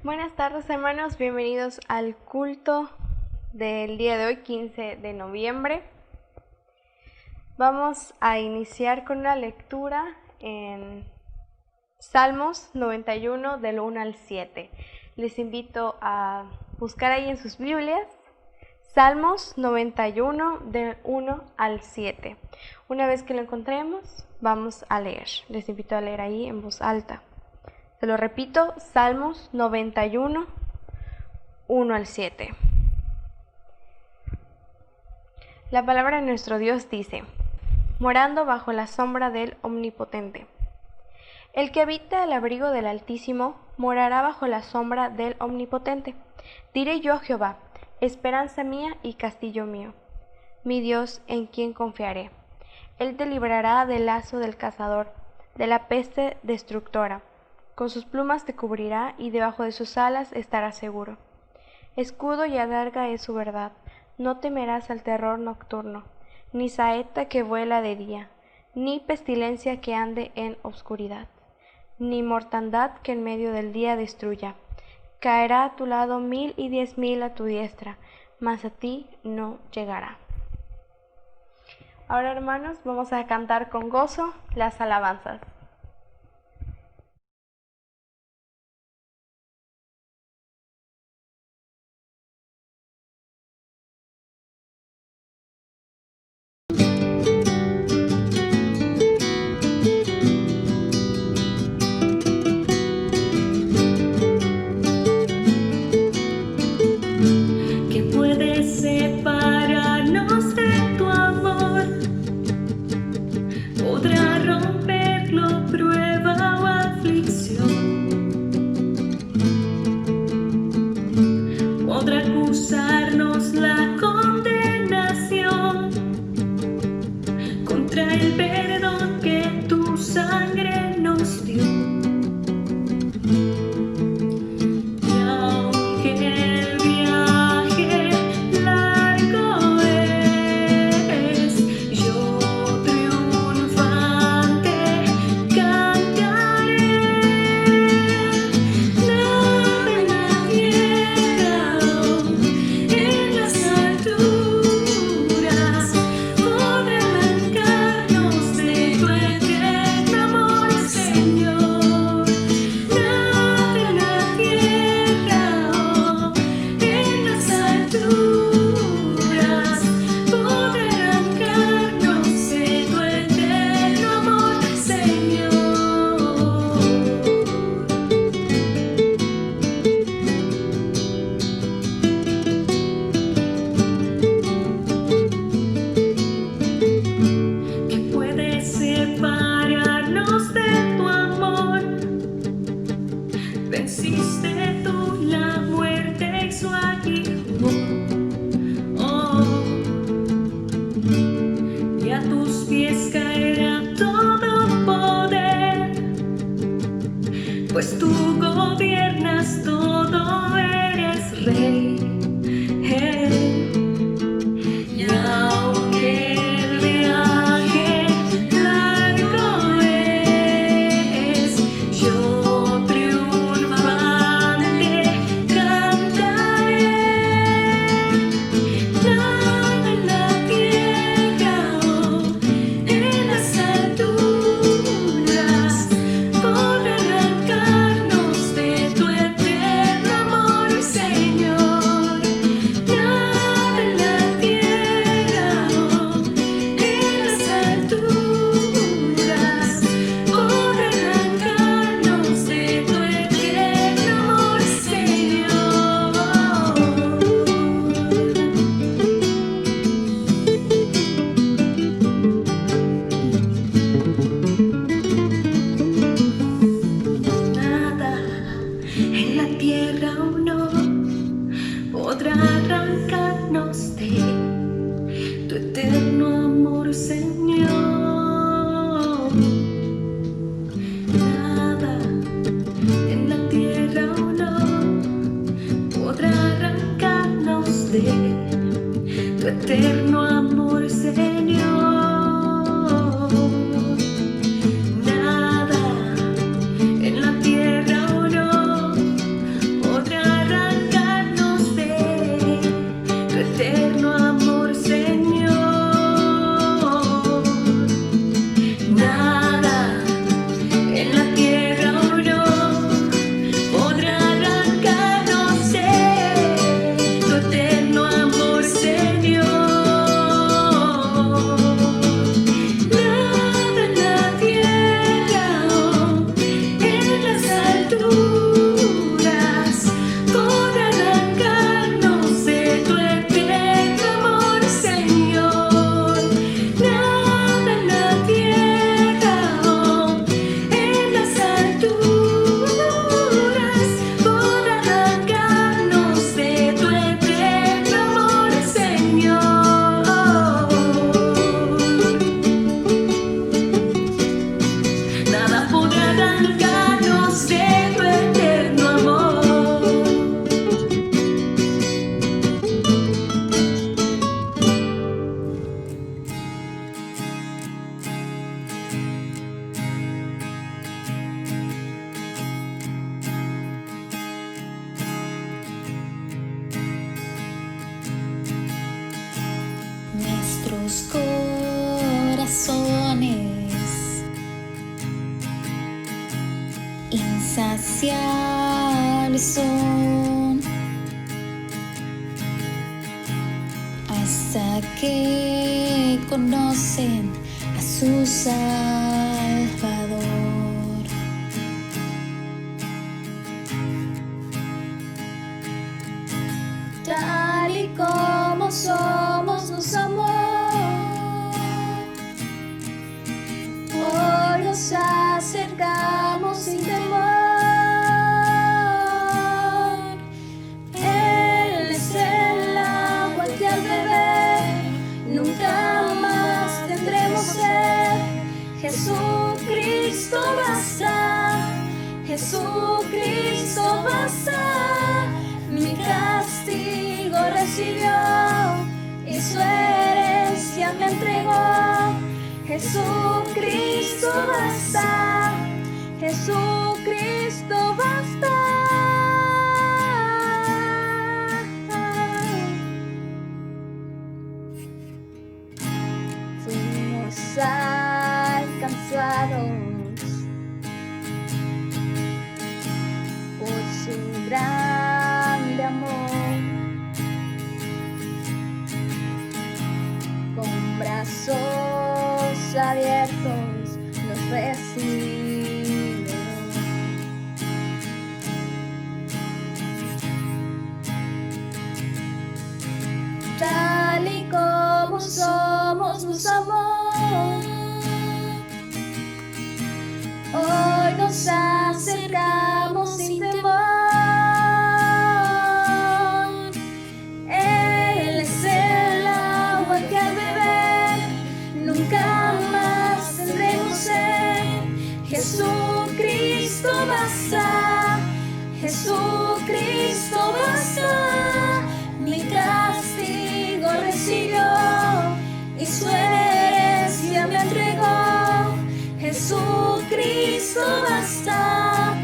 Buenas tardes, hermanos, bienvenidos al culto del día de hoy, 15 de noviembre. Vamos a iniciar con una lectura en Salmos 91 del 1 al 7. Les invito a buscar ahí en sus Biblias Salmos 91 del 1 al 7. Una vez que lo encontremos, vamos a leer. Les invito a leer ahí en voz alta. Se lo repito, Salmos 91, 1 al 7. La palabra de nuestro Dios dice: morando bajo la sombra del Omnipotente. El que habita al abrigo del Altísimo morará bajo la sombra del Omnipotente. Diré yo a Jehová, esperanza mía y castillo mío, mi Dios en quien confiaré. Él te librará del lazo del cazador, de la peste destructora. Con sus plumas te cubrirá y debajo de sus alas estarás seguro. Escudo y adarga es su verdad. No temerás al terror nocturno, ni saeta que vuela de día, ni pestilencia que ande en obscuridad, ni mortandad que en medio del día destruya. Caerá a tu lado 1000 y 10,000 a tu diestra, mas a ti no llegará. Ahora, hermanos, vamos a cantar con gozo las alabanzas. Señor. los corazones, insaciables son, hasta que conocen a su Salvador. Tal y como somos nos amó, hoy nos acercamos sin temor. Él es el agua que al beber nunca más tendremos sed. Jesucristo basta, Jesucristo basta. Mi castigo recibió y su herencia me entregó. Jesucristo basta, Jesucristo basta. Fuimos alcanzados por su grande amor, con brazos abiertos nos recibe. Tal y como somos nos amó, hoy nos acercamos sin temor. Él es el agua que al beber nunca más tendremos sed. Jesucristo basta, Jesucristo basta. Mi castigo recibió y su herencia me entregó. Jesucristo basta,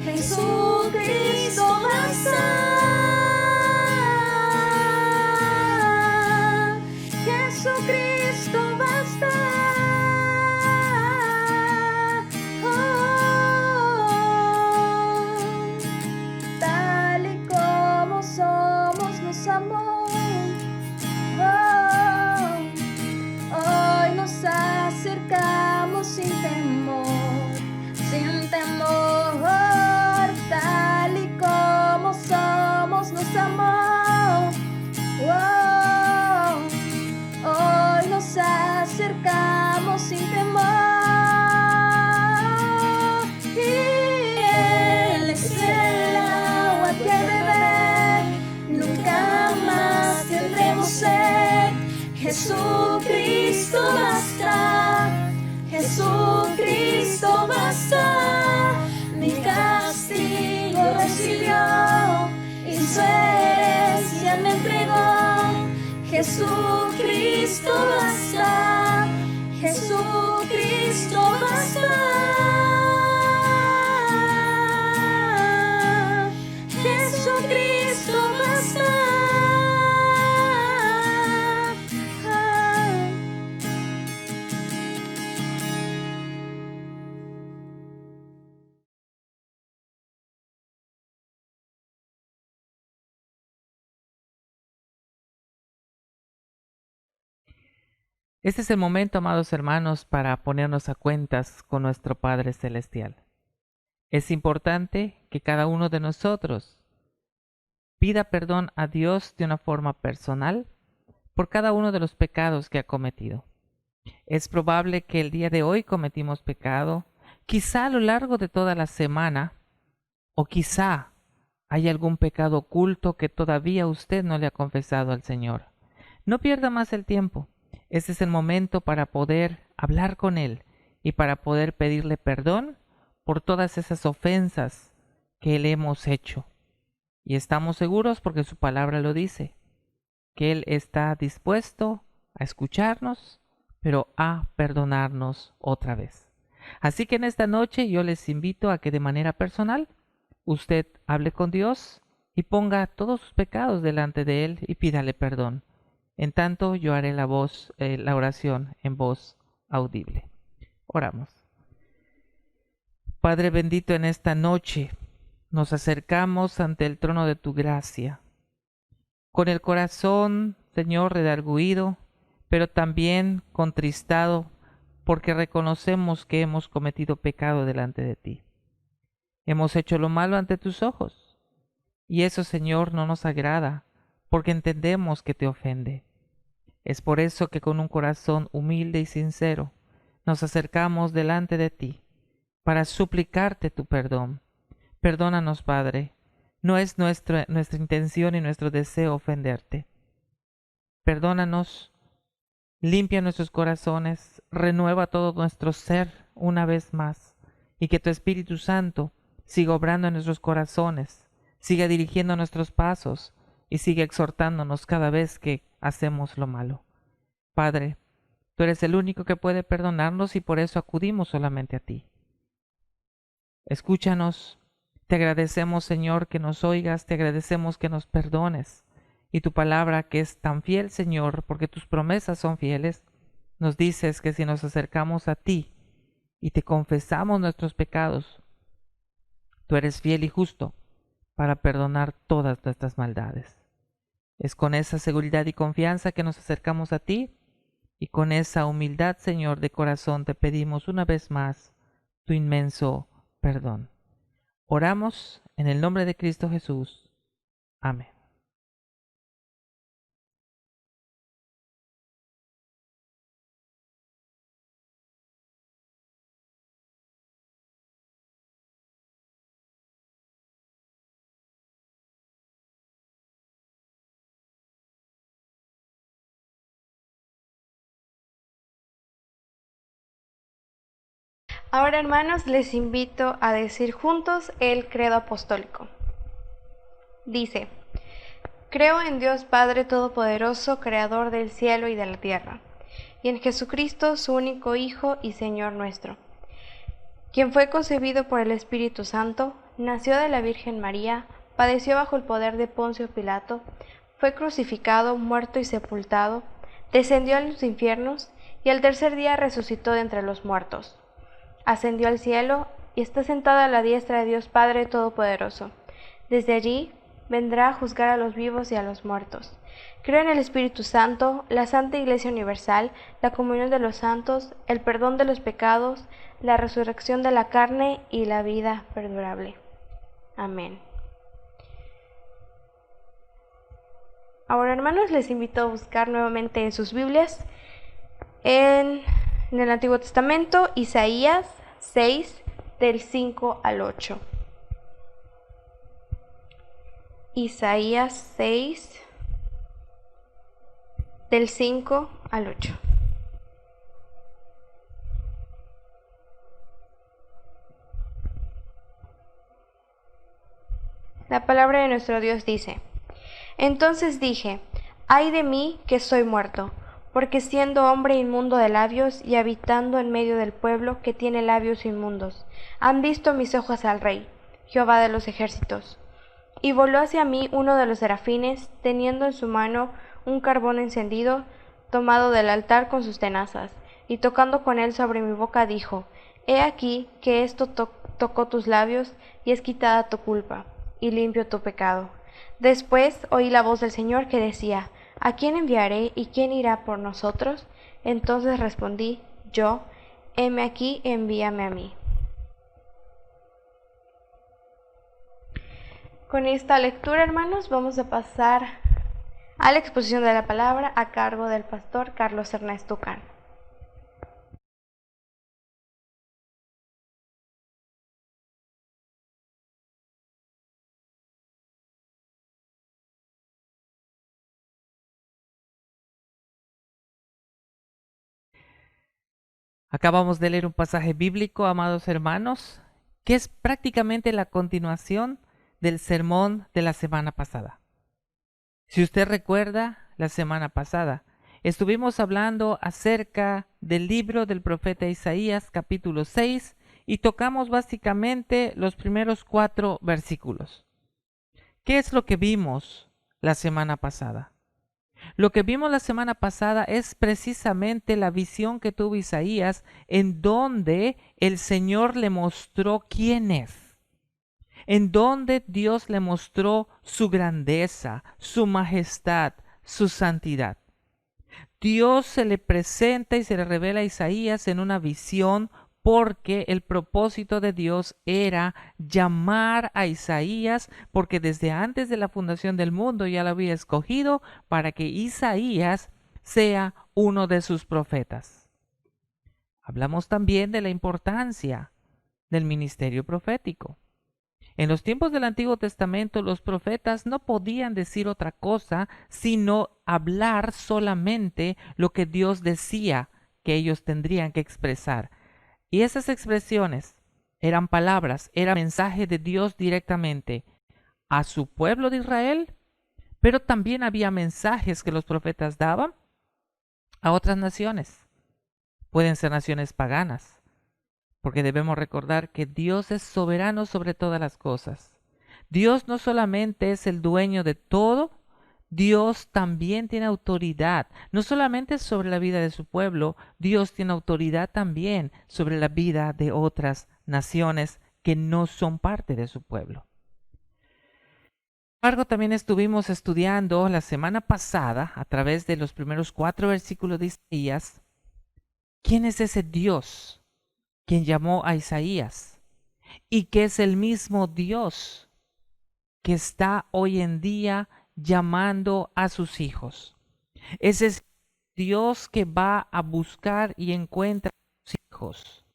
Jesucristo basta. Jesucristo basta. Tal y como somos nos amó, hoy nos acercamos sin temor, sin temor. Tal y como somos nos amó, hoy nos acercamos sin temor. Y Él es el agua que al beber nunca más tendremos sed. Jesucristo basta, Jesucristo basta. Mi castigo recibió y su herencia me entregó. Jesucristo basta, Jesucristo basta. Jesucristo basta. Este es el momento, amados hermanos, para ponernos a cuentas con nuestro Padre Celestial. Es importante que cada uno de nosotros pida perdón a Dios de una forma personal por cada uno de los pecados que ha cometido. Es probable que el día de hoy cometimos pecado, quizá a lo largo de toda la semana, o quizá hay algún pecado oculto que todavía usted no le ha confesado al Señor. No pierda más el tiempo. Este es el momento para poder hablar con Él y para poder pedirle perdón por todas esas ofensas que le hemos hecho. Y estamos seguros, porque su palabra lo dice, que Él está dispuesto a escucharnos, pero a perdonarnos otra vez. Así que en esta noche yo les invito a que de manera personal usted hable con Dios y ponga todos sus pecados delante de Él y pídale perdón. En tanto, yo haré la oración en voz audible. Oramos. Padre bendito, en esta noche nos acercamos ante el trono de tu gracia, con el corazón, Señor, redargüido, pero también contristado, porque reconocemos que hemos cometido pecado delante de ti. Hemos hecho lo malo ante tus ojos, y eso, Señor, no nos agrada, porque entendemos que te ofende. Es por eso que con un corazón humilde y sincero nos acercamos delante de ti, para suplicarte tu perdón. Perdónanos, Padre. No es nuestra intención y nuestro deseo ofenderte. Perdónanos, limpia nuestros corazones, renueva todo nuestro ser una vez más, y que tu Espíritu Santo siga obrando en nuestros corazones, siga dirigiendo nuestros pasos y siga exhortándonos cada vez que hacemos lo malo. Padre, tú eres el único que puede perdonarnos y por eso acudimos solamente a ti. Escúchanos. Te agradecemos, Señor, que nos oigas, te agradecemos que nos perdones. Y tu palabra, que es tan fiel, Señor, porque tus promesas son fieles, nos dices que si nos acercamos a ti y te confesamos nuestros pecados, tú eres fiel y justo para perdonar todas nuestras maldades. Es con esa seguridad y confianza que nos acercamos a ti, y con esa humildad, Señor, de corazón te pedimos una vez más tu inmenso perdón. Oramos en el nombre de Cristo Jesús. Amén. Ahora, hermanos, les invito a decir juntos el credo apostólico. Dice: creo en Dios Padre Todopoderoso, Creador del cielo y de la tierra, y en Jesucristo, su único Hijo y Señor nuestro, quien fue concebido por el Espíritu Santo, nació de la Virgen María, padeció bajo el poder de Poncio Pilato, fue crucificado, muerto y sepultado, descendió a los infiernos, y al tercer día resucitó de entre los muertos. Ascendió al cielo y está sentado a la diestra de Dios Padre Todopoderoso. Desde allí vendrá a juzgar a los vivos y a los muertos. Creo en el Espíritu Santo, la Santa Iglesia Universal, la comunión de los santos, el perdón de los pecados, la resurrección de la carne y la vida perdurable. Amén. Ahora, hermanos, les invito a buscar nuevamente en sus Biblias en el Antiguo Testamento, Isaías 6, del 5 al 8. Isaías 6, del 5 al 8. La palabra de nuestro Dios dice: entonces dije, ay de mí que soy muerto, porque siendo hombre inmundo de labios y habitando en medio del pueblo que tiene labios inmundos, han visto mis ojos al Rey, Jehová de los ejércitos. Y voló hacia mí uno de los serafines, teniendo en su mano un carbón encendido, tomado del altar con sus tenazas, y tocando con él sobre mi boca dijo: he aquí que esto tocó tus labios, y es quitada tu culpa, y limpio tu pecado. Después oí la voz del Señor que decía: ¿a quién enviaré y quién irá por nosotros? Entonces respondí yo: heme aquí, envíame a mí. Con esta lectura, hermanos, vamos a pasar a la exposición de la palabra a cargo del pastor Carlos Ernesto Ucán. Acabamos de leer un pasaje bíblico, amados hermanos, que es prácticamente la continuación del sermón de la semana pasada. Si usted recuerda, la semana pasada estuvimos hablando acerca del libro del profeta Isaías, capítulo 6, y tocamos básicamente los primeros 4 versículos. ¿Qué es lo que vimos la semana pasada? Lo que vimos la semana pasada es precisamente la visión que tuvo Isaías, en donde el Señor le mostró quién es, en donde Dios le mostró su grandeza, su majestad, su santidad. Dios se le presenta y se le revela a Isaías en una visión, porque el propósito de Dios era llamar a Isaías, porque desde antes de la fundación del mundo ya lo había escogido para que Isaías sea uno de sus profetas. Hablamos también de la importancia del ministerio profético. En los tiempos del Antiguo Testamento, los profetas no podían decir otra cosa sino hablar solamente lo que Dios decía que ellos tendrían que expresar. Y esas expresiones eran palabras, era mensaje de Dios directamente a su pueblo de Israel, pero también había mensajes que los profetas daban a otras naciones. Pueden ser naciones paganas, porque debemos recordar que Dios es soberano sobre todas las cosas. Dios no solamente es el dueño de todo, Dios también tiene autoridad, no solamente sobre la vida de su pueblo, Dios tiene autoridad también sobre la vida de otras naciones que no son parte de su pueblo. Sin embargo, también estuvimos estudiando la semana pasada, a través de los primeros 4 versículos de Isaías, ¿quién es ese Dios quien llamó a Isaías? Y que es el mismo Dios que está hoy en día llamando a sus hijos. Ese es Dios que va a buscar y encuentra a sus hijos.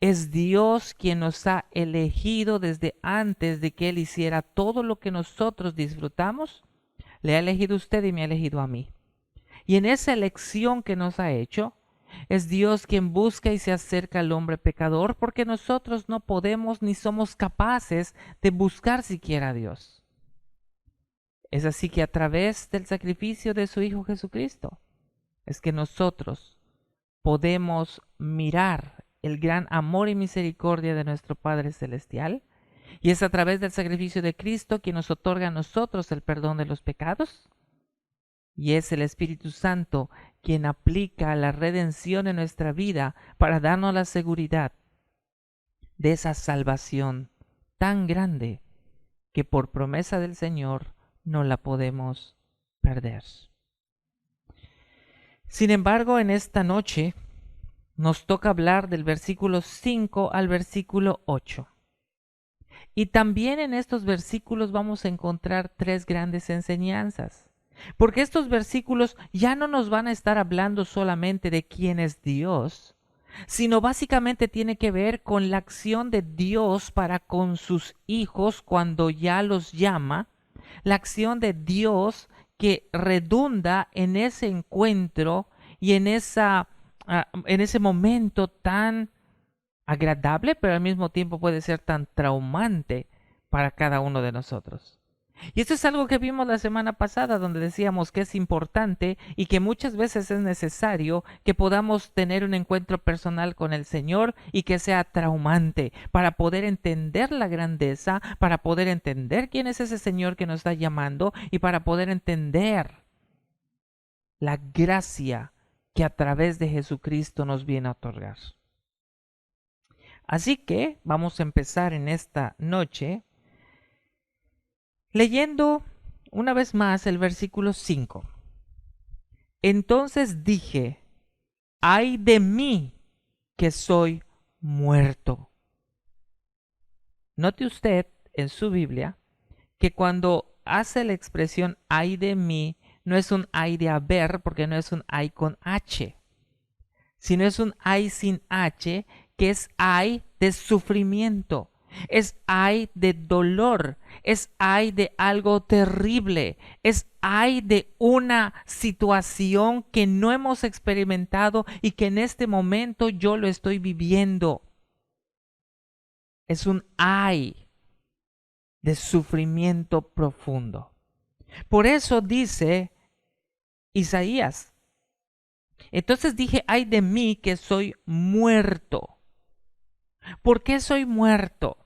Es Dios quien nos ha elegido desde antes de que Él hiciera todo lo que nosotros disfrutamos. Le ha elegido a usted y me ha elegido a mí. Y en esa elección que nos ha hecho, es Dios quien busca y se acerca al hombre pecador, porque nosotros no podemos ni somos capaces de buscar siquiera a Dios. Es así que a través del sacrificio de su Hijo Jesucristo es que nosotros podemos mirar el gran amor y misericordia de nuestro Padre Celestial, y es a través del sacrificio de Cristo que nos otorga a nosotros el perdón de los pecados, y es el Espíritu Santo quien aplica la redención en nuestra vida para darnos la seguridad de esa salvación tan grande que por promesa del Señor no la podemos perder. Sin embargo, en esta noche nos toca hablar del versículo 5 al versículo 8. Y también en estos versículos vamos a encontrar 3 grandes enseñanzas. Porque estos versículos ya no nos van a estar hablando solamente de quién es Dios, sino básicamente tiene que ver con la acción de Dios para con sus hijos cuando ya los llama, la acción de Dios que redunda en ese encuentro y en ese momento tan agradable, pero al mismo tiempo puede ser tan traumante para cada uno de nosotros. Y esto es algo que vimos la semana pasada, donde decíamos que es importante y que muchas veces es necesario que podamos tener un encuentro personal con el Señor y que sea traumante para poder entender la grandeza, para poder entender quién es ese Señor que nos está llamando y para poder entender la gracia que a través de Jesucristo nos viene a otorgar. Así que vamos a empezar en esta noche leyendo una vez más el versículo 5. Entonces dije, ay de mí que soy muerto. Note usted en su Biblia que cuando hace la expresión ay de mí, no es un ay de haber, porque no es un ay con H, sino es un ay sin H, que es ay de sufrimiento. Es ay de dolor, es ay de algo terrible, es ay de una situación que no hemos experimentado y que en este momento yo lo estoy viviendo. Es un ay de sufrimiento profundo. Por eso dice Isaías, entonces dije, ay de mí que soy muerto. ¿Por qué soy muerto?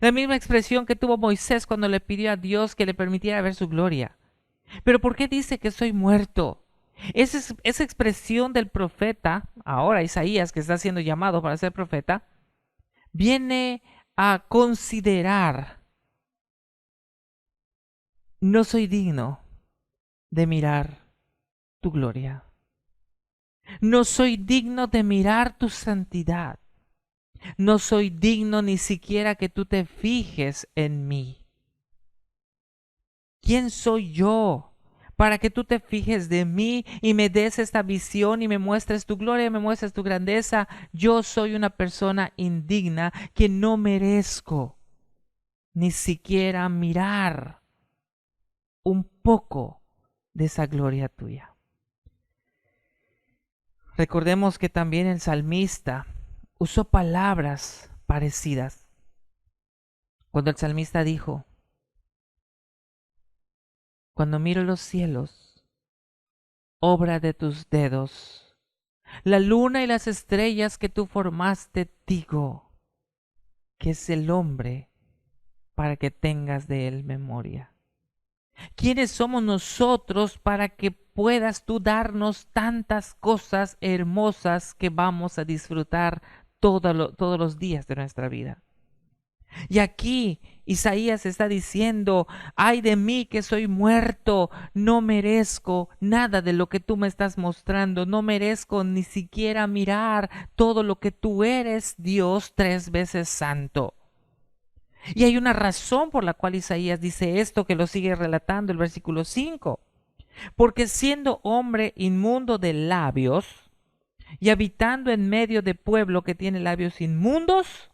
La misma expresión que tuvo Moisés cuando le pidió a Dios que le permitiera ver su gloria. Pero ¿por qué dice que soy muerto? Esa expresión del profeta, ahora Isaías, que está siendo llamado para ser profeta, viene a considerar: no soy digno de mirar tu gloria. No soy digno de mirar tu santidad. No soy digno ni siquiera que tú te fijes en mí. ¿Quién soy yo para que tú te fijes de mí y me des esta visión y me muestres tu gloria y me muestres tu grandeza? Yo soy una persona indigna que no merezco ni siquiera mirar un poco de esa gloria tuya. Recordemos que también el salmista usó palabras parecidas. Cuando el salmista dijo: cuando miro los cielos, obra de tus dedos, la luna y las estrellas que tú formaste, digo, ¿qué es el hombre para que tengas de él memoria? ¿Quiénes somos nosotros para que puedas tú darnos tantas cosas hermosas que vamos a disfrutar todos los días de nuestra vida? Y aquí Isaías está diciendo: ay de mí que soy muerto, no merezco nada de lo que tú me estás mostrando, no merezco ni siquiera mirar todo lo que tú eres, Dios 3 veces santo. Y hay una razón por la cual Isaías dice esto, que lo sigue relatando el versículo 5. Porque siendo hombre inmundo de labios y habitando en medio de pueblo que tiene labios inmundos,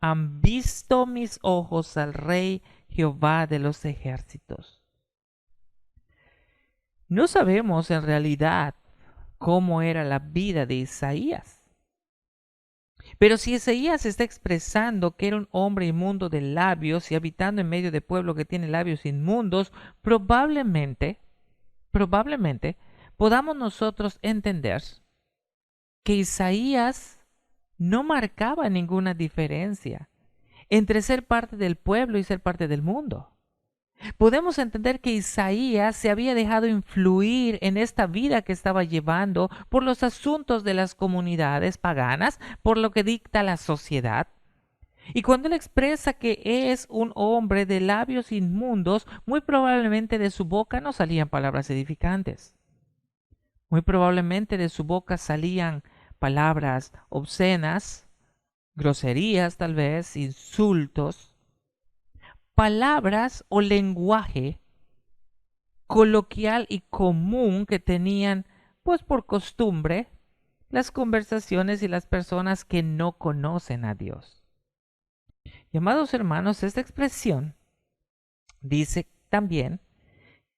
han visto mis ojos al Rey Jehová de los ejércitos. No sabemos en realidad cómo era la vida de Isaías. Pero si Isaías está expresando que era un hombre inmundo de labios y habitando en medio de pueblo que tiene labios inmundos, probablemente podamos nosotros entender que Isaías no marcaba ninguna diferencia entre ser parte del pueblo y ser parte del mundo. Podemos entender que Isaías se había dejado influir en esta vida que estaba llevando por los asuntos de las comunidades paganas, por lo que dicta la sociedad. Y cuando él expresa que es un hombre de labios inmundos, muy probablemente de su boca no salían palabras edificantes. Muy probablemente de su boca salían palabras obscenas, groserías tal vez, insultos, palabras o lenguaje coloquial y común que tenían, pues por costumbre, las conversaciones y las personas que no conocen a Dios. Y amados hermanos, esta expresión dice también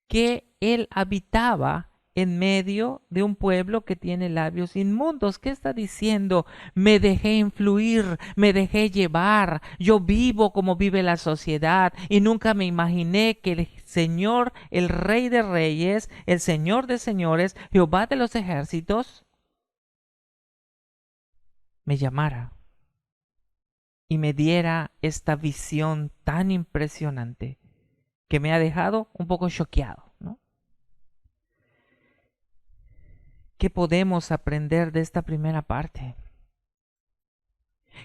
que él habitaba en medio de un pueblo que tiene labios inmundos. ¿Qué está diciendo? Me dejé influir, me dejé llevar, yo vivo como vive la sociedad y nunca me imaginé que el Señor, el Rey de Reyes, el Señor de Señores, Jehová de los ejércitos, me llamara y me diera esta visión tan impresionante que me ha dejado un poco choqueado, ¿no? ¿Qué podemos aprender de esta primera parte?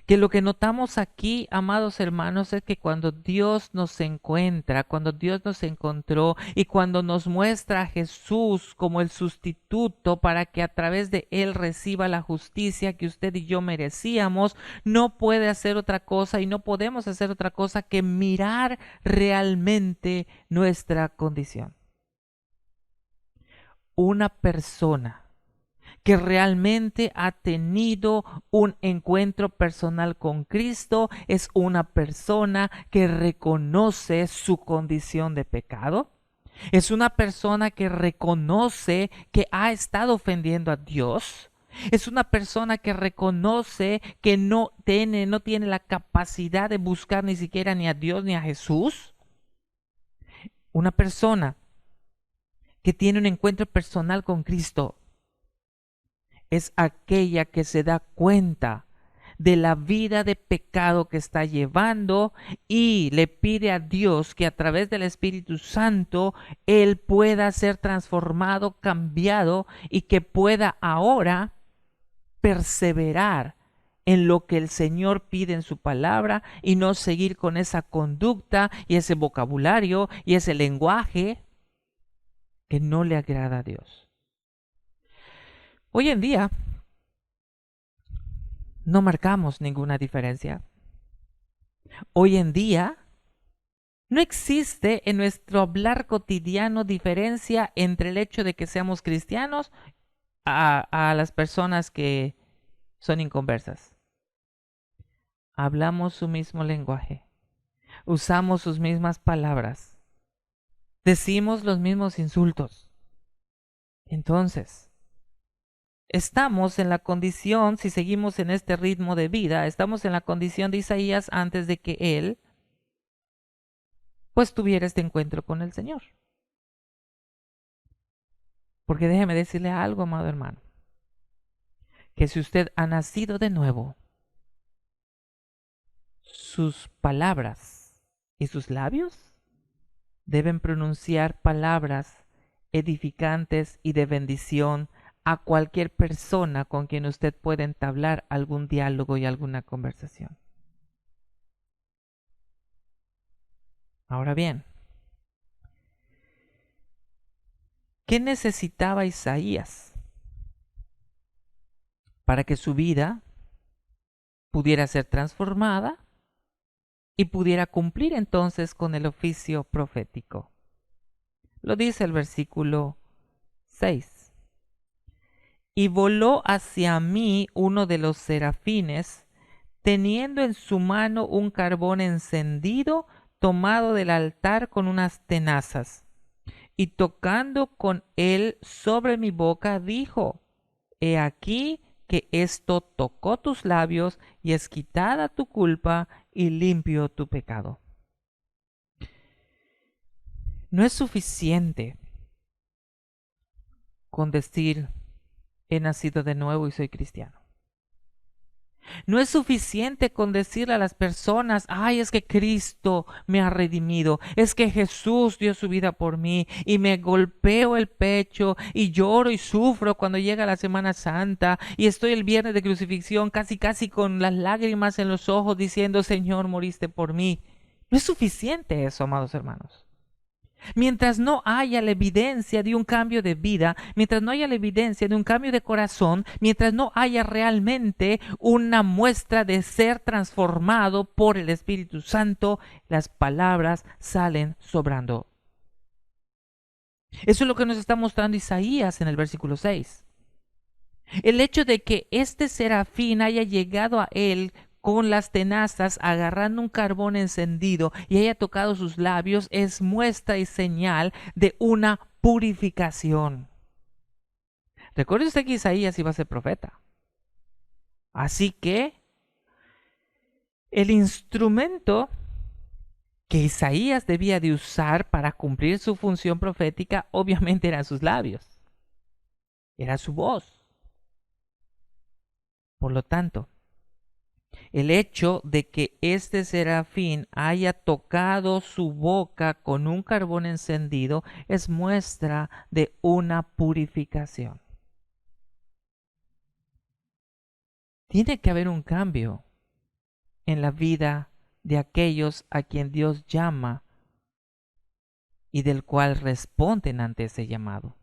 Que lo que notamos aquí, amados hermanos, es que cuando Dios nos encuentra, cuando Dios nos encontró y cuando nos muestra a Jesús como el sustituto para que a través de Él reciba la justicia que usted y yo merecíamos, no puede hacer otra cosa y no podemos hacer otra cosa que mirar realmente nuestra condición. Una persona que realmente ha tenido un encuentro personal con Cristo es una persona que reconoce su condición de pecado. Es una persona que reconoce que ha estado ofendiendo a Dios. Es una persona que reconoce que no tiene la capacidad de buscar ni siquiera ni a Dios ni a Jesús. Una persona que tiene un encuentro personal con Cristo es aquella que se da cuenta de la vida de pecado que está llevando y le pide a Dios que a través del Espíritu Santo él pueda ser transformado, cambiado y que pueda ahora perseverar en lo que el Señor pide en su palabra y no seguir con esa conducta y ese vocabulario y ese lenguaje que no le agrada a Dios. Hoy en día no marcamos ninguna diferencia. Hoy en día no existe en nuestro hablar cotidiano diferencia entre el hecho de que seamos cristianos a las personas que son inconversas. Hablamos su mismo lenguaje, usamos sus mismas palabras, decimos los mismos insultos. Entonces, estamos en la condición, si seguimos en este ritmo de vida, estamos en la condición de Isaías antes de que él pues tuviera este encuentro con el Señor. Porque déjeme decirle algo, amado hermano, que si usted ha nacido de nuevo, sus palabras y sus labios deben pronunciar palabras edificantes y de bendición a cualquier persona con quien usted pueda entablar algún diálogo y alguna conversación. Ahora bien, ¿qué necesitaba Isaías para que su vida pudiera ser transformada y pudiera cumplir entonces con el oficio profético? Lo dice el versículo 6. Y voló hacia mí uno de los serafines, teniendo en su mano un carbón encendido tomado del altar con unas tenazas. Y tocando con él sobre mi boca, dijo: He aquí que esto tocó tus labios y es quitada tu culpa y limpio tu pecado. No es suficiente con decir: he nacido de nuevo y soy cristiano. No es suficiente con decirle a las personas: ay, es que Cristo me ha redimido, es que Jesús dio su vida por mí, y me golpeo el pecho y lloro y sufro cuando llega la Semana Santa y estoy el viernes de crucifixión casi con las lágrimas en los ojos diciendo: Señor, moriste por mí. No es suficiente eso, amados hermanos. Mientras no haya la evidencia de un cambio de vida, mientras no haya la evidencia de un cambio de corazón, mientras no haya realmente una muestra de ser transformado por el Espíritu Santo, las palabras salen sobrando. Eso es lo que nos está mostrando Isaías en el versículo 6. El hecho de que este serafín haya llegado a él con las tenazas, agarrando un carbón encendido y haya tocado sus labios, es muestra y señal de una purificación. Recuerde usted que Isaías iba a ser profeta. Así que el instrumento que Isaías debía de usar para cumplir su función profética obviamente eran sus labios. Era su voz. Por lo tanto, el hecho de que este serafín haya tocado su boca con un carbón encendido es muestra de una purificación. Tiene que haber un cambio en la vida de aquellos a quien Dios llama y del cual responden ante ese llamado.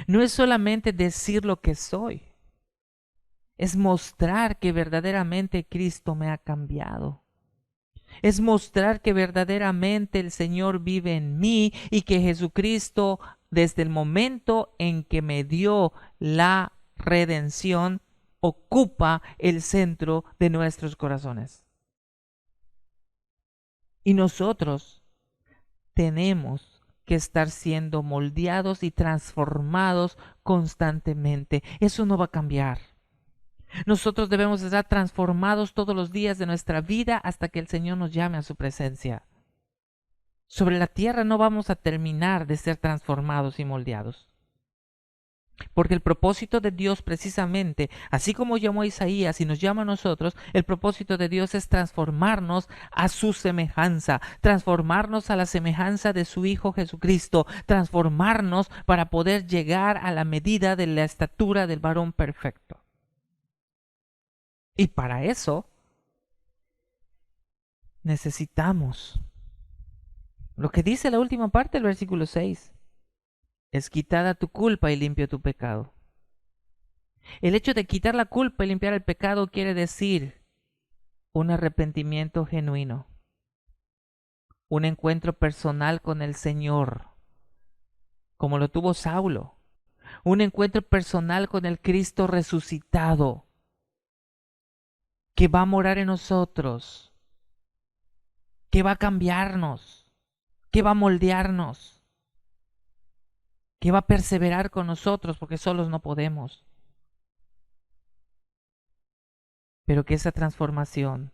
No es solamente decir lo que soy. Es mostrar que verdaderamente Cristo me ha cambiado. Es mostrar que verdaderamente el Señor vive en mí y que Jesucristo, desde el momento en que me dio la redención, ocupa el centro de nuestros corazones. Y nosotros tenemos que estar siendo moldeados y transformados constantemente. Eso no va a cambiar. Nosotros debemos estar transformados todos los días de nuestra vida hasta que el Señor nos llame a su presencia. Sobre la tierra no vamos a terminar de ser transformados y moldeados. Porque el propósito de Dios precisamente, así como llamó a Isaías y nos llama a nosotros, el propósito de Dios es transformarnos a su semejanza, transformarnos a la semejanza de su Hijo Jesucristo, transformarnos para poder llegar a la medida de la estatura del varón perfecto. Y para eso necesitamos lo que dice la última parte del versículo 6. Es quitada tu culpa y limpio tu pecado. El hecho de quitar la culpa y limpiar el pecado quiere decir un arrepentimiento genuino, un encuentro personal con el Señor, como lo tuvo Saulo, un encuentro personal con el Cristo resucitado, que va a morar en nosotros, que va a cambiarnos, que va a moldearnos, que va a perseverar con nosotros porque solos no podemos. Pero que esa transformación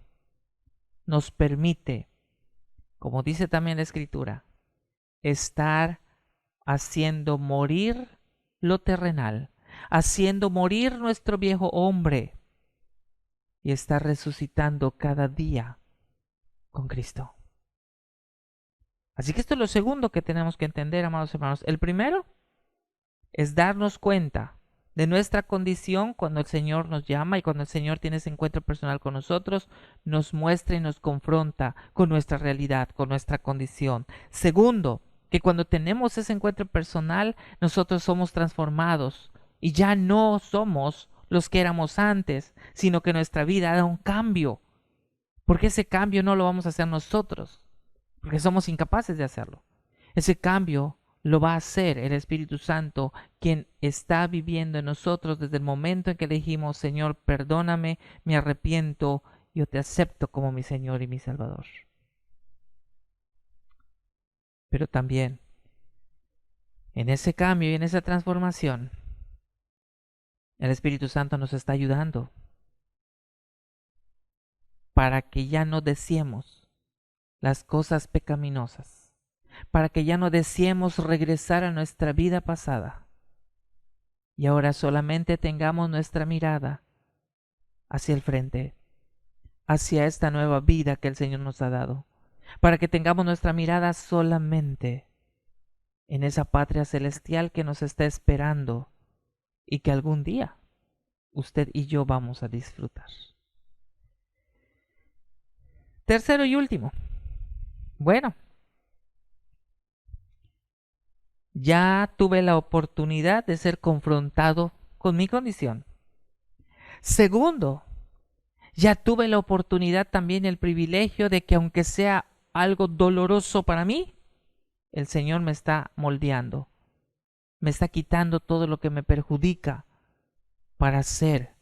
nos permite, como dice también la Escritura, estar haciendo morir lo terrenal, haciendo morir nuestro viejo hombre y estar resucitando cada día con Cristo. Así que esto es lo segundo que tenemos que entender, amados hermanos. El primero es darnos cuenta de nuestra condición cuando el Señor nos llama y cuando el Señor tiene ese encuentro personal con nosotros, nos muestra y nos confronta con nuestra realidad, con nuestra condición. Segundo, que cuando tenemos ese encuentro personal, nosotros somos transformados y ya no somos los que éramos antes, sino que nuestra vida da un cambio, porque ese cambio no lo vamos a hacer nosotros, porque somos incapaces de hacerlo. Ese cambio lo va a hacer el Espíritu Santo, quien está viviendo en nosotros desde el momento en que le dijimos, Señor, perdóname, me arrepiento, yo te acepto como mi Señor y mi Salvador. Pero también, en ese cambio y en esa transformación, el Espíritu Santo nos está ayudando para que ya no deseemos las cosas pecaminosas, para que ya no deseemos regresar a nuestra vida pasada y ahora solamente tengamos nuestra mirada hacia el frente, hacia esta nueva vida que el Señor nos ha dado, para que tengamos nuestra mirada solamente en esa patria celestial que nos está esperando y que algún día usted y yo vamos a disfrutar. Tercero y último. Bueno, ya tuve la oportunidad de ser confrontado con mi condición. Segundo, ya tuve la oportunidad también, el privilegio de que aunque sea algo doloroso para mí, el Señor me está moldeando, me está quitando todo lo que me perjudica para ser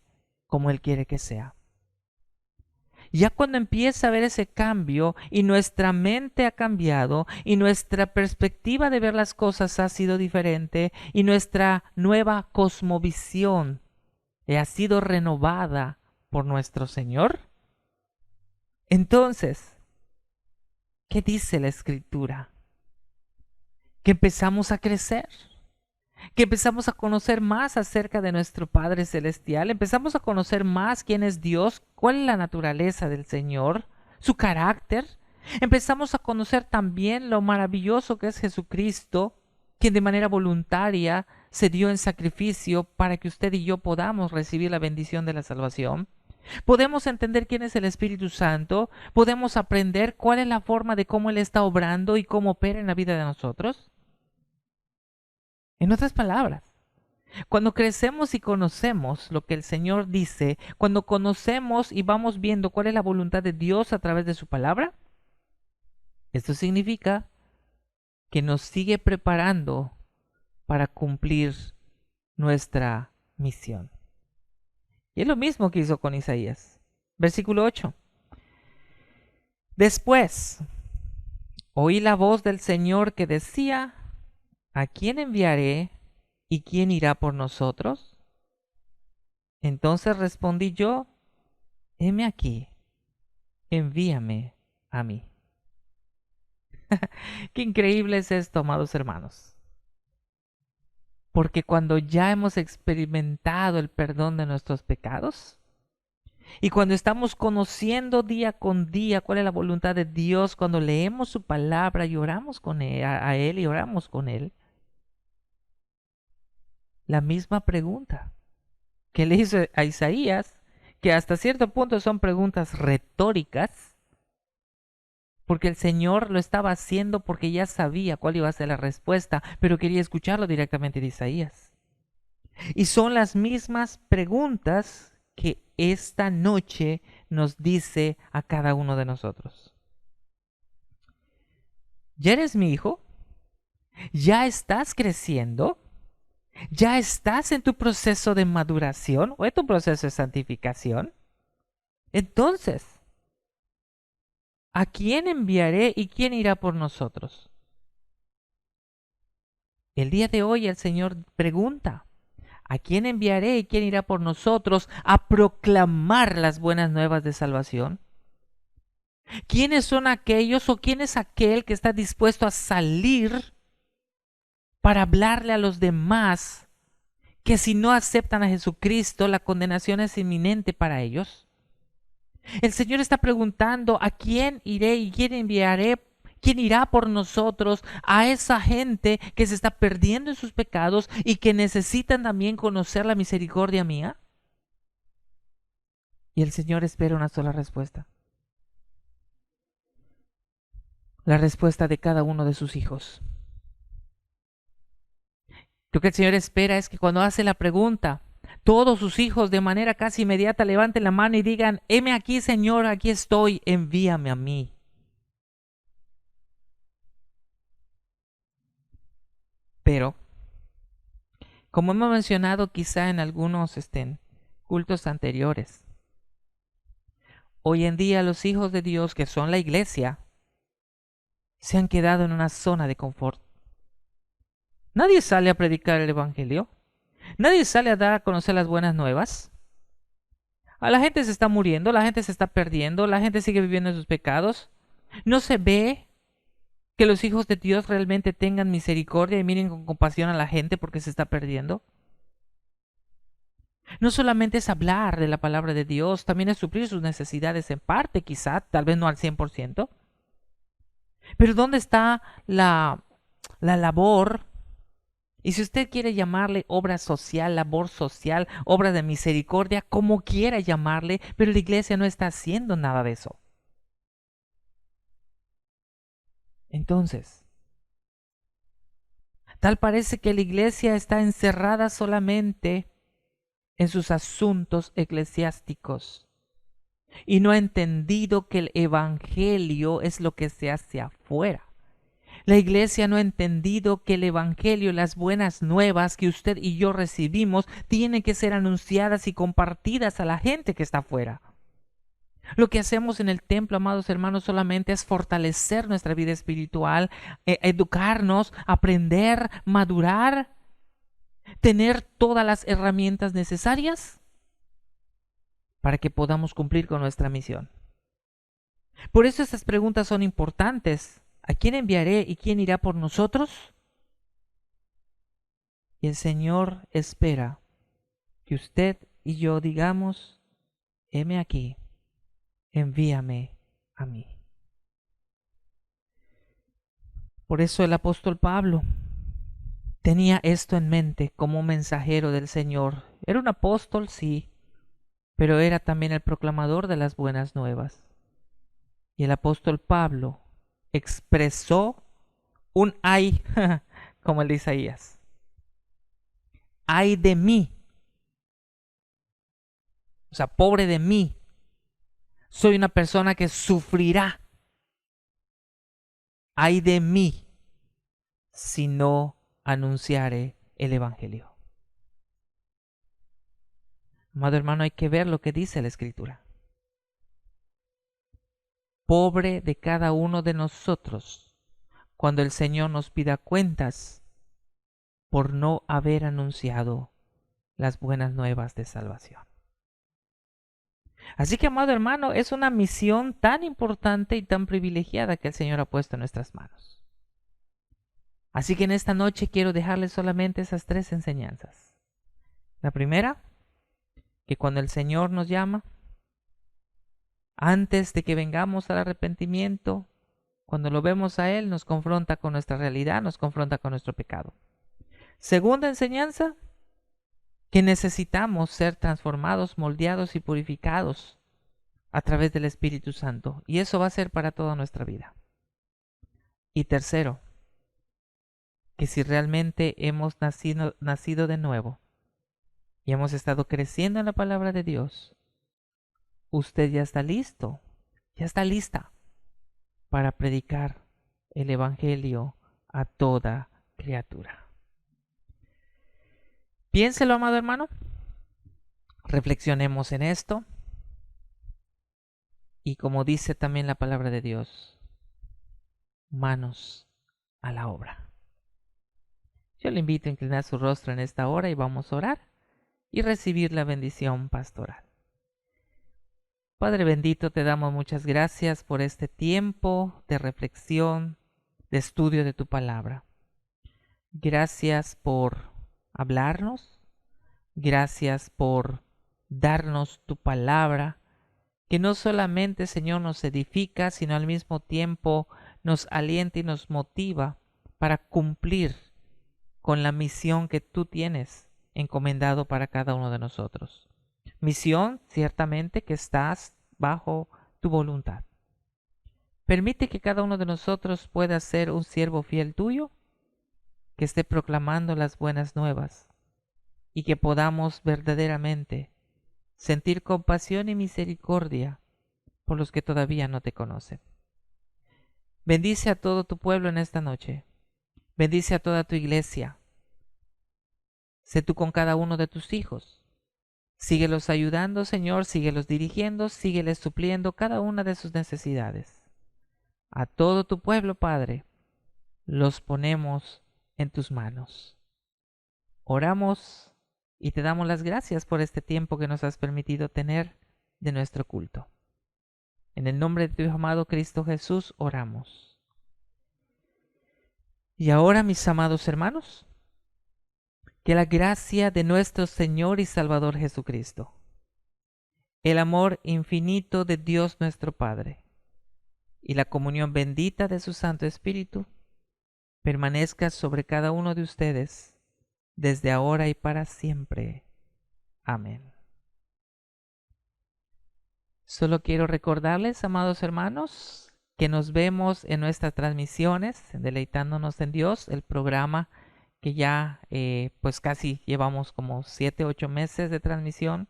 como Él quiere que sea. Ya cuando empieza a ver ese cambio y nuestra mente ha cambiado y nuestra perspectiva de ver las cosas ha sido diferente y nuestra nueva cosmovisión ha sido renovada por nuestro Señor, entonces, ¿qué dice la Escritura? Que empezamos a crecer, que empezamos a conocer más acerca de nuestro Padre Celestial, empezamos a conocer más quién es Dios, cuál es la naturaleza del Señor, su carácter. Empezamos a conocer también lo maravilloso que es Jesucristo, quien de manera voluntaria se dio en sacrificio para que usted y yo podamos recibir la bendición de la salvación. Podemos entender quién es el Espíritu Santo, podemos aprender cuál es la forma de cómo Él está obrando y cómo opera en la vida de nosotros. En otras palabras, cuando crecemos y conocemos lo que el Señor dice, cuando conocemos y vamos viendo cuál es la voluntad de Dios a través de su palabra, esto significa que nos sigue preparando para cumplir nuestra misión. Y es lo mismo que hizo con Isaías. Versículo 8. Después oí la voz del Señor que decía, ¿a quién enviaré y quién irá por nosotros? Entonces respondí yo, heme aquí, envíame a mí. Qué increíble es esto, amados hermanos. Porque cuando ya hemos experimentado el perdón de nuestros pecados, y cuando estamos conociendo día con día cuál es la voluntad de Dios, cuando leemos su palabra y oramos con él, a Él y oramos con Él, la misma pregunta que le hizo a Isaías, que hasta cierto punto son preguntas retóricas, porque el Señor lo estaba haciendo porque ya sabía cuál iba a ser la respuesta, pero quería escucharlo directamente de Isaías. Y son las mismas preguntas que esta noche nos dice a cada uno de nosotros. ¿Ya eres mi hijo? ¿Ya estás creciendo? ¿Ya estás en tu proceso de maduración o en tu proceso de santificación? Entonces, ¿a quién enviaré y quién irá por nosotros? El día de hoy el Señor pregunta, ¿a quién enviaré y quién irá por nosotros a proclamar las buenas nuevas de salvación? ¿Quiénes son aquellos o quién es aquel que está dispuesto a salir para hablarle a los demás que si no aceptan a Jesucristo la condenación es inminente para ellos? El Señor está preguntando, ¿a quién iré y quién enviaré? ¿Quién irá por nosotros a esa gente que se está perdiendo en sus pecados y que necesitan también conocer la misericordia mía? Y el Señor espera una sola respuesta. La respuesta de cada uno de sus hijos. Lo que el Señor espera es que cuando hace la pregunta, todos sus hijos de manera casi inmediata levanten la mano y digan, heme aquí, Señor, aquí estoy, envíame a mí. Pero, como hemos mencionado quizá en algunos cultos anteriores, hoy en día los hijos de Dios, que son la iglesia, se han quedado en una zona de confort. Nadie sale a predicar el evangelio. Nadie sale a dar a conocer las buenas nuevas. A la gente se está muriendo, la gente se está perdiendo, la gente sigue viviendo en sus pecados. No se ve que los hijos de Dios realmente tengan misericordia y miren con compasión a la gente porque se está perdiendo. No solamente es hablar de la palabra de Dios, también es suplir sus necesidades en parte, quizá, tal vez no al 100%. Pero ¿dónde está la labor? Y si usted quiere llamarle obra social, labor social, obra de misericordia, como quiera llamarle, pero la iglesia no está haciendo nada de eso. Entonces, tal parece que la iglesia está encerrada solamente en sus asuntos eclesiásticos y no ha entendido que el evangelio es lo que se hace afuera. La iglesia no ha entendido que el evangelio, las buenas nuevas que usted y yo recibimos, tienen que ser anunciadas y compartidas a la gente que está afuera. Lo que hacemos en el templo, amados hermanos, solamente es fortalecer nuestra vida espiritual, educarnos, aprender, madurar, tener todas las herramientas necesarias para que podamos cumplir con nuestra misión. Por eso estas preguntas son importantes. ¿A quién enviaré y quién irá por nosotros? Y el Señor espera que usted y yo digamos, heme aquí, envíame a mí. Por eso el apóstol Pablo tenía esto en mente como mensajero del Señor. Era un apóstol, sí, pero era también el proclamador de las buenas nuevas. Y el apóstol Pablo expresó un ay, como el de Isaías. Ay de mí. O sea, pobre de mí. Soy una persona que sufrirá. Ay de mí si no anunciare el evangelio. Amado hermano, hay que ver lo que dice la Escritura. Pobre de cada uno de nosotros cuando el Señor nos pida cuentas por no haber anunciado las buenas nuevas de salvación. Así que, amado hermano, es una misión tan importante y tan privilegiada que el Señor ha puesto en nuestras manos. Así que en esta noche quiero dejarles solamente esas 3 enseñanzas. La primera, que cuando el Señor nos llama, antes de que vengamos al arrepentimiento, cuando lo vemos a Él, nos confronta con nuestra realidad, nos confronta con nuestro pecado. Segunda enseñanza, que necesitamos ser transformados, moldeados y purificados a través del Espíritu Santo. Y eso va a ser para toda nuestra vida. Y tercero, que si realmente hemos nacido de nuevo y hemos estado creciendo en la palabra de Dios, usted ya está listo, ya está lista para predicar el Evangelio a toda criatura. Piénselo, amado hermano. Reflexionemos en esto. Y como dice también la palabra de Dios, manos a la obra. Yo le invito a inclinar su rostro en esta hora y vamos a orar y recibir la bendición pastoral. Padre bendito, te damos muchas gracias por este tiempo de reflexión, de estudio de tu palabra. Gracias por hablarnos, gracias por darnos tu palabra, que no solamente, Señor, nos edifica, sino al mismo tiempo nos alienta y nos motiva para cumplir con la misión que tú tienes encomendado para cada uno de nosotros. Misión, ciertamente, que estás bajo tu voluntad. Permite que cada uno de nosotros pueda ser un siervo fiel tuyo, que esté proclamando las buenas nuevas y que podamos verdaderamente sentir compasión y misericordia por los que todavía no te conocen. Bendice a todo tu pueblo en esta noche. Bendice a toda tu iglesia. Sé tú con cada uno de tus hijos. Síguelos ayudando, Señor, síguelos dirigiendo, sígueles supliendo cada una de sus necesidades. A todo tu pueblo, Padre, los ponemos en tus manos. Oramos y te damos las gracias por este tiempo que nos has permitido tener de nuestro culto. En el nombre de tu Hijo amado Cristo Jesús oramos. Y ahora, mis amados hermanos, que la gracia de nuestro Señor y Salvador Jesucristo, el amor infinito de Dios nuestro Padre y la comunión bendita de su Santo Espíritu permanezca sobre cada uno de ustedes desde ahora y para siempre. Amén. Solo quiero recordarles, amados hermanos, que nos vemos en nuestras transmisiones, Deleitándonos en Dios, el programa que ya pues casi llevamos como 7, 8 meses de transmisión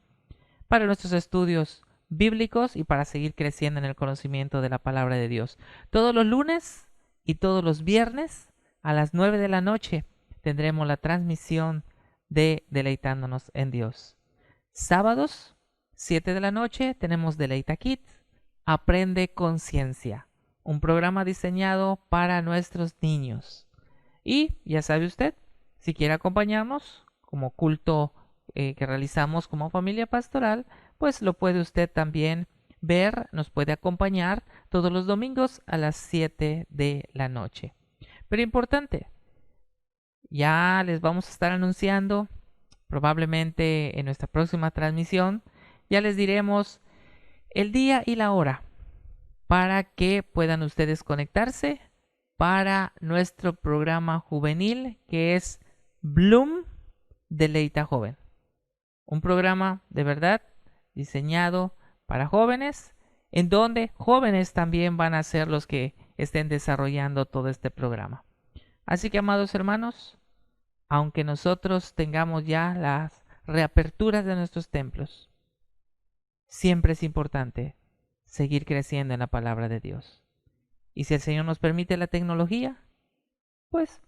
para nuestros estudios bíblicos y para seguir creciendo en el conocimiento de la palabra de Dios. Todos los lunes y todos los viernes a las 9 de la noche tendremos la transmisión de Deleitándonos en Dios. Sábados, 7 de la noche, tenemos Deleita Kids, Aprende Conciencia, un programa diseñado para nuestros niños. Y ya sabe usted, si quiere acompañarnos como culto que realizamos como familia pastoral, pues lo puede usted también ver, nos puede acompañar todos los domingos a las 7 de la noche. Pero importante, ya les vamos a estar anunciando, probablemente en nuestra próxima transmisión, ya les diremos el día y la hora para que puedan ustedes conectarse para nuestro programa juvenil que es Bloom Deleita Joven. Un programa de verdad diseñado para jóvenes, en donde jóvenes también van a ser los que estén desarrollando todo este programa. Así que, amados hermanos, aunque nosotros tengamos ya las reaperturas de nuestros templos, siempre es importante seguir creciendo en la palabra de Dios. Y si el Señor nos permite la tecnología, pues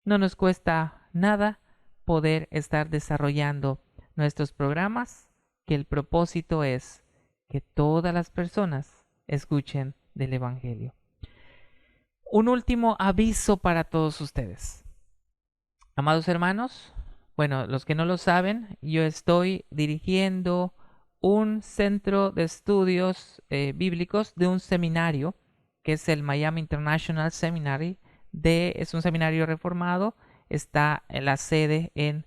no nos cuesta nada poder estar desarrollando nuestros programas, que el propósito es que todas las personas escuchen del Evangelio. Un último aviso para todos ustedes. Amados hermanos, bueno, los que no lo saben, yo estoy dirigiendo un centro de estudios bíblicos de un seminario que es el Miami International Seminary es un seminario reformado, está en la sede en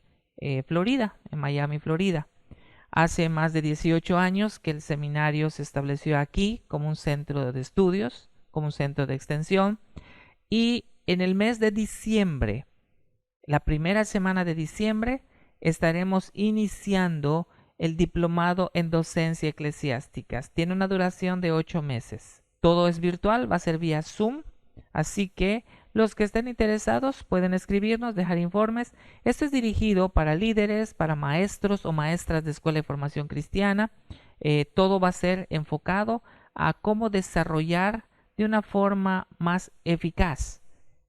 Florida, en Miami, Florida. Hace más de 18 años que el seminario se estableció aquí como un centro de estudios, como un centro de extensión, y en el mes de diciembre, la primera semana de diciembre, estaremos iniciando el diplomado en docencia eclesiástica. Tiene una duración de 8 meses. Todo es virtual, va a ser vía Zoom, así que los que estén interesados pueden escribirnos, dejar informes. Esto es dirigido para líderes, para maestros o maestras de escuela de formación cristiana. Todo va a ser enfocado a cómo desarrollar de una forma más eficaz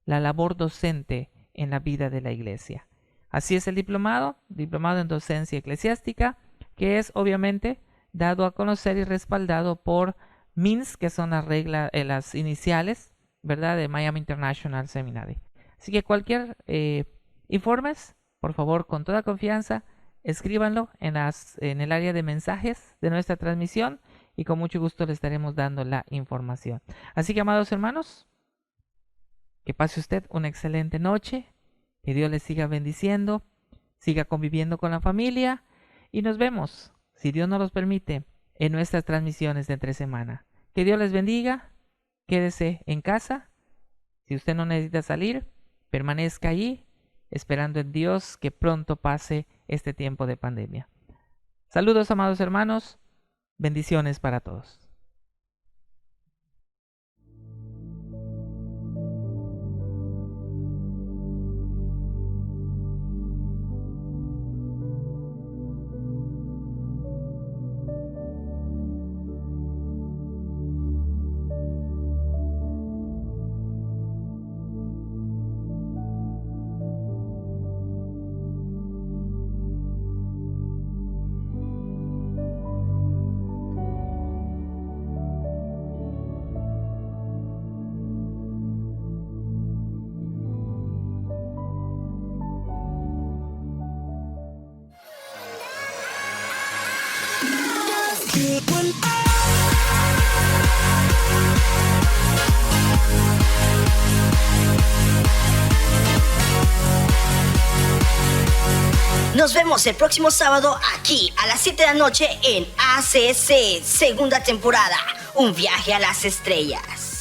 la labor docente en la vida de la iglesia. Así es el diplomado en docencia eclesiástica, que es obviamente dado a conocer y respaldado por MINS, que son las iniciales, ¿verdad?, de Miami International Seminary. Así que cualquier informes, por favor, con toda confianza, escríbanlo en el área de mensajes de nuestra transmisión y con mucho gusto le estaremos dando la información. Así que, amados hermanos, que pase usted una excelente noche, que Dios les siga bendiciendo, siga conviviendo con la familia y nos vemos, si Dios nos los permite, en nuestras transmisiones de entre semana. Que Dios les bendiga, quédese en casa, si usted no necesita salir, permanezca allí, esperando en Dios que pronto pase este tiempo de pandemia. Saludos, amados hermanos, bendiciones para todos. Nos vemos el próximo sábado aquí a las 7 de la noche en ACC, segunda temporada, un viaje a las estrellas.